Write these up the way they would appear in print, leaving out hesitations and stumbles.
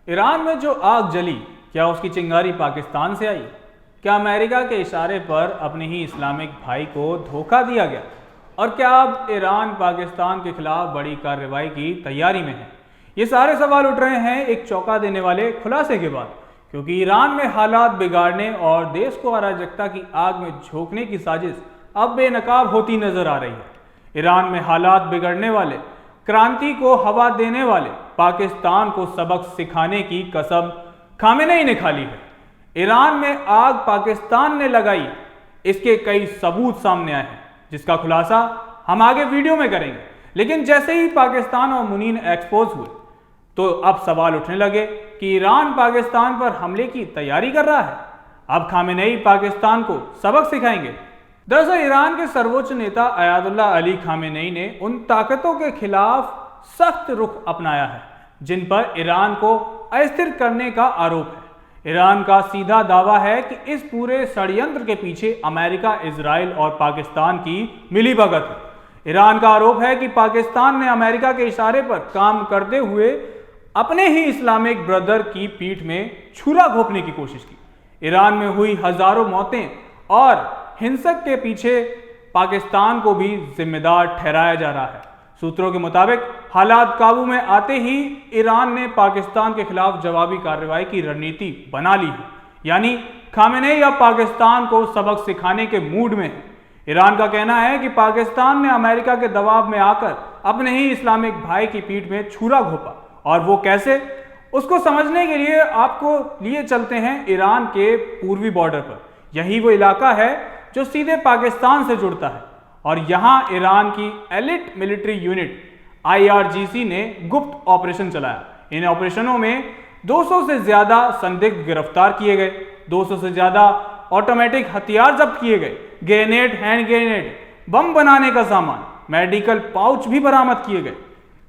Iran में जो आग जली, क्या उसकी चिंगारी पाकिस्तान से आई? क्या अमेरिका के इशारे पर अपने ही इस्लामिक भाई को धोखा दिया गया? और क्या अब ईरान पाकिस्तान के खिलाफ बड़ी कार्रवाई की तैयारी में है? ये सारे सवाल उठ रहे हैं एक चौंका देने वाले खुलासे के बाद, क्योंकि ईरान में हालात बिगाड़ने और देश को अराजकता की आग में झोंकने की साजिश अब बेनकाब होती नजर आ रही है। ईरान में हालात बिगड़ने वाले, क्रांति को हवा देने वाले, पाकिस्तान को सबक सिखाने की कसम खामेनेई ने खा ली है। ईरान में आग पाकिस्तान ने लगाई, इसके कई सबूत सामने आए हैं, जिसका खुलासा हम आगे वीडियो में करेंगे। लेकिन जैसे ही पाकिस्तान और मुनीन एक्सपोज हुए तो अब सवाल उठने लगे कि ईरान पाकिस्तान पर हमले की तैयारी कर रहा है। अब खामेनेई पाकिस्तान को सबक सिखाएंगे। दरअसल ईरान के सर्वोच्च नेता अयातुल्लाह अली खामेनेई ने उन ताकतों के खिलाफ सख्त रुख अपनाया है जिन पर ईरान को अस्थिर करने का आरोप है। ईरान का सीधा दावा है कि इस पूरे षड्यंत्र के पीछे अमेरिका, इजराइल और पाकिस्तान की मिलीभगत है। ईरान का आरोप है कि पाकिस्तान ने अमेरिका के इशारे पर काम करते हुए अपने ही इस्लामिक ब्रदर की पीठ में छुरा घोंपने की कोशिश की। ईरान में हुई हजारों मौतें और हिंसक के पीछे पाकिस्तान को भी जिम्मेदार ठहराया जा रहा है। सूत्रों के मुताबिक हालात काबू में आते ही ईरान ने पाकिस्तान के खिलाफ जवाबी कार्रवाई की रणनीति बना ली है, यानी खामेनेई अब पाकिस्तान को सबक सिखाने के मूड में है। ईरान का कहना है कि पाकिस्तान ने अमेरिका के दबाव में आकर अपने ही इस्लामिक भाई की पीठ में छुरा घोंपा, और वो कैसे, उसको समझने के लिए आपको लिए चलते हैं ईरान के पूर्वी बॉर्डर पर। यही वो इलाका है जो सीधे पाकिस्तान से जुड़ता है, और यहां ईरान की एलिट मिलिट्री यूनिट IRGC ने गुप्त ऑपरेशन चलाया। इन ऑपरेशनों में 200 से ज्यादा संदिग्ध गिरफ्तार किए गए, 200 से ज्यादा ऑटोमेटिक हथियार जब्त किए गए, ग्रेनेड, हैंड ग्रेनेड, बम बनाने का सामान, मेडिकल पाउच भी बरामद किए गए।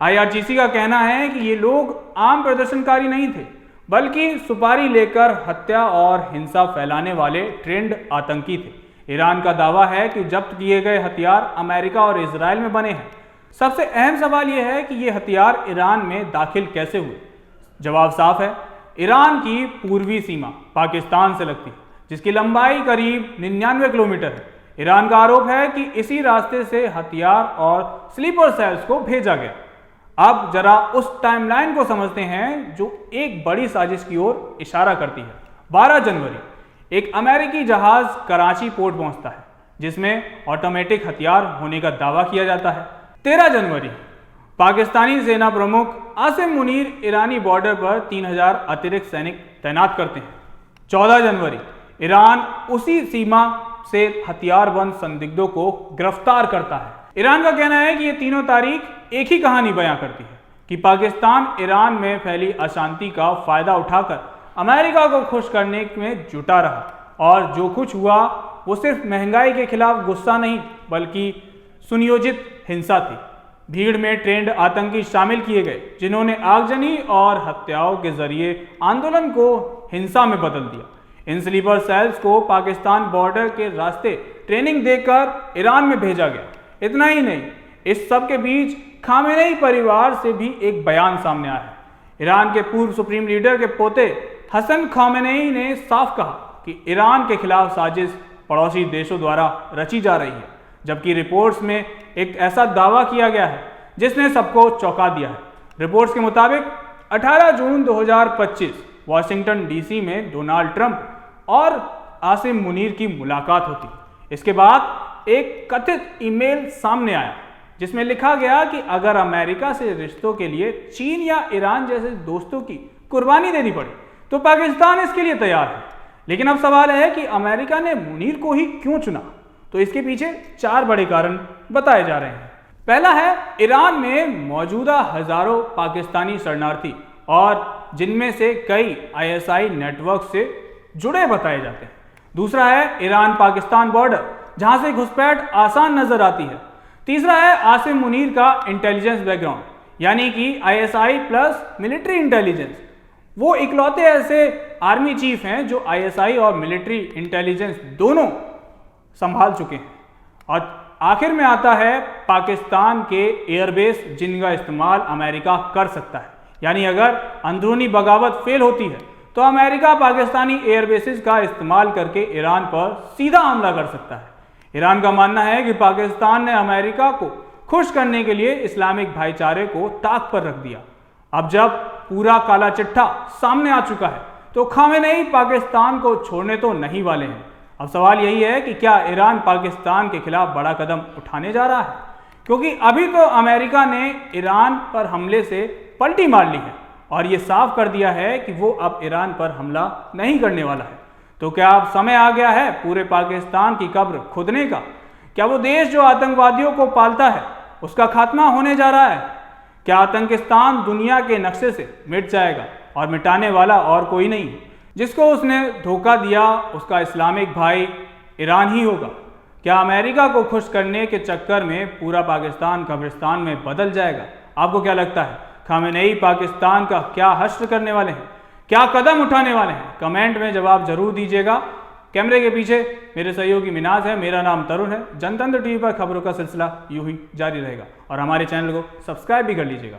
IRGC का कहना है कि ये लोग आम प्रदर्शनकारी नहीं थे, बल्कि सुपारी लेकर हत्या और हिंसा फैलाने वाले ट्रेंड आतंकी थे। ईरान का दावा है कि जब्त किए गए हथियार अमेरिका और इजराइल में बने हैं। सबसे अहम सवाल यह है कि ये हथियार ईरान में दाखिल कैसे हुए? जवाब साफ है, ईरान की पूर्वी सीमा पाकिस्तान से लगती है, जिसकी लंबाई करीब 99 किलोमीटर है। ईरान का आरोप है कि इसी रास्ते से हथियार और स्लीपर सेल्स को भेजा गया। अब जरा उस टाइमलाइन को समझते हैं जो एक बड़ी साजिश की ओर इशारा करती है। 12 जनवरी एक अमेरिकी जहाज कराची पोर्ट पहुंचता है, जिसमें ऑटोमेटिक हथियार होने का दावा किया जाता है। 13 जनवरी पाकिस्तानी सेना प्रमुख आसिम मुनीर ईरानी बॉर्डर पर 3000 अतिरिक्त सैनिक तैनात करते हैं। 14 जनवरी ईरान उसी सीमा से हथियारबंद संदिग्धों को गिरफ्तार करता है। ईरान का कहना है कि ये तीनों तारीख एक ही कहानी बयां करती है कि पाकिस्तान ईरान में फैली अशांति का फायदा उठाकर अमेरिका को खुश करने में जुटा रहा, और जो कुछ हुआ वो सिर्फ महंगाई के खिलाफ गुस्सा नहीं, बल्कि सुनियोजित हिंसा थी। भीड़ में ट्रेंड आतंकी शामिल किए गए, जिन्होंने आगजनी और हत्याओं के जरिए आंदोलन को हिंसा में बदल दिया। इन स्लीपर सेल्स को पाकिस्तान बॉर्डर के रास्ते ट्रेनिंग देकर ईरान में भेजा गया। इतना ही नहीं, इस सब के बीच खामेनेई परिवार से भी एक बयान सामने आया है। ईरान के पूर्व सुप्रीम लीडर के पोते हसन खामेनेई ने साफ कहा कि ईरान के खिलाफ साजिश पड़ोसी देशों द्वारा रची जा रही है, जबकि रिपोर्ट्स में एक ऐसा दावा किया गया है जिसने सबको चौंका दिया है। रिपोर्ट्स के मुताबिक 18 जून 2025 वाशिंगटन DC में डोनाल्ड ट्रंप और आसिम मुनीर की मुलाकात होती है। इसके बाद एक कथित ईमेल सामने आया जिसमें लिखा गया कि अगर अमेरिका से रिश्तों के लिए चीन या ईरान जैसे दोस्तों की कुर्बानी देनी पड़े तो पाकिस्तान इसके लिए तैयार है। लेकिन अब सवाल है कि अमेरिका ने मुनीर को ही क्यों चुना? तो इसके पीछे 4 बड़े कारण बताए जा रहे हैं। पहला है, ईरान में मौजूदा हजारों पाकिस्तानी शरणार्थी, और जिनमें से कई ISI नेटवर्क से जुड़े बताए जाते हैं। दूसरा है ईरान पाकिस्तान बॉर्डर, जहां से घुसपैठ आसान नजर आती है। तीसरा है आसिम मुनीर का इंटेलिजेंस बैकग्राउंड, यानी कि ISI प्लस मिलिट्री इंटेलिजेंस। वो इकलौते ऐसे आर्मी चीफ हैं जो ISI और मिलिट्री इंटेलिजेंस दोनों संभाल चुके हैं। और आखिर में आता है पाकिस्तान के एयरबेस, जिनका इस्तेमाल अमेरिका कर सकता है, यानी अगर अंदरूनी बगावत फेल होती है तो अमेरिका पाकिस्तानी एयरबेसिस का इस्तेमाल करके ईरान पर सीधा हमला कर सकता है। ईरान का मानना है कि पाकिस्तान ने अमेरिका को खुश करने के लिए इस्लामिक भाईचारे को ताक पर रख दिया। अब जब पूरा काला चिट्ठा सामने आ चुका है तो खामेनेई पाकिस्तान को छोड़ने तो नहीं वाले हैं। अब सवाल यही है कि क्या ईरान पाकिस्तान के खिलाफ बड़ा कदम उठाने जा रहा है, क्योंकि अभी तो अमेरिका ने ईरान पर हमले से पलटी मार ली है और ये साफ कर दिया है कि वो अब ईरान पर हमला नहीं करने वाला है। तो क्या अब समय आ गया है पूरे पाकिस्तान की कब्र खुदने का? क्या वो देश जो आतंकवादियों को पालता है उसका खात्मा होने जा रहा है? क्या आतंकिस्तान दुनिया के नक्शे से मिट जाएगा और मिटाने वाला और कोई नहीं? जिसको उसने धोखा दिया उसका इस्लामिक भाई ईरान ही होगा। क्या अमेरिका को खुश करने के चक्कर में पूरा पाकिस्तान कब्रिस्तान में बदल जाएगा? आपको क्या लगता है, खामेनेई पाकिस्तान का क्या हश्र करने वाले हैं, क्या कदम उठाने वाले हैं? कमेंट में जवाब जरूर दीजिएगा। कैमरे के पीछे मेरे सहयोगी मिनाज है, मेरा नाम तरुण है। जनतंत्र टीवी पर खबरों का सिलसिला यूं ही जारी रहेगा और हमारे चैनल को सब्सक्राइब भी कर लीजिएगा।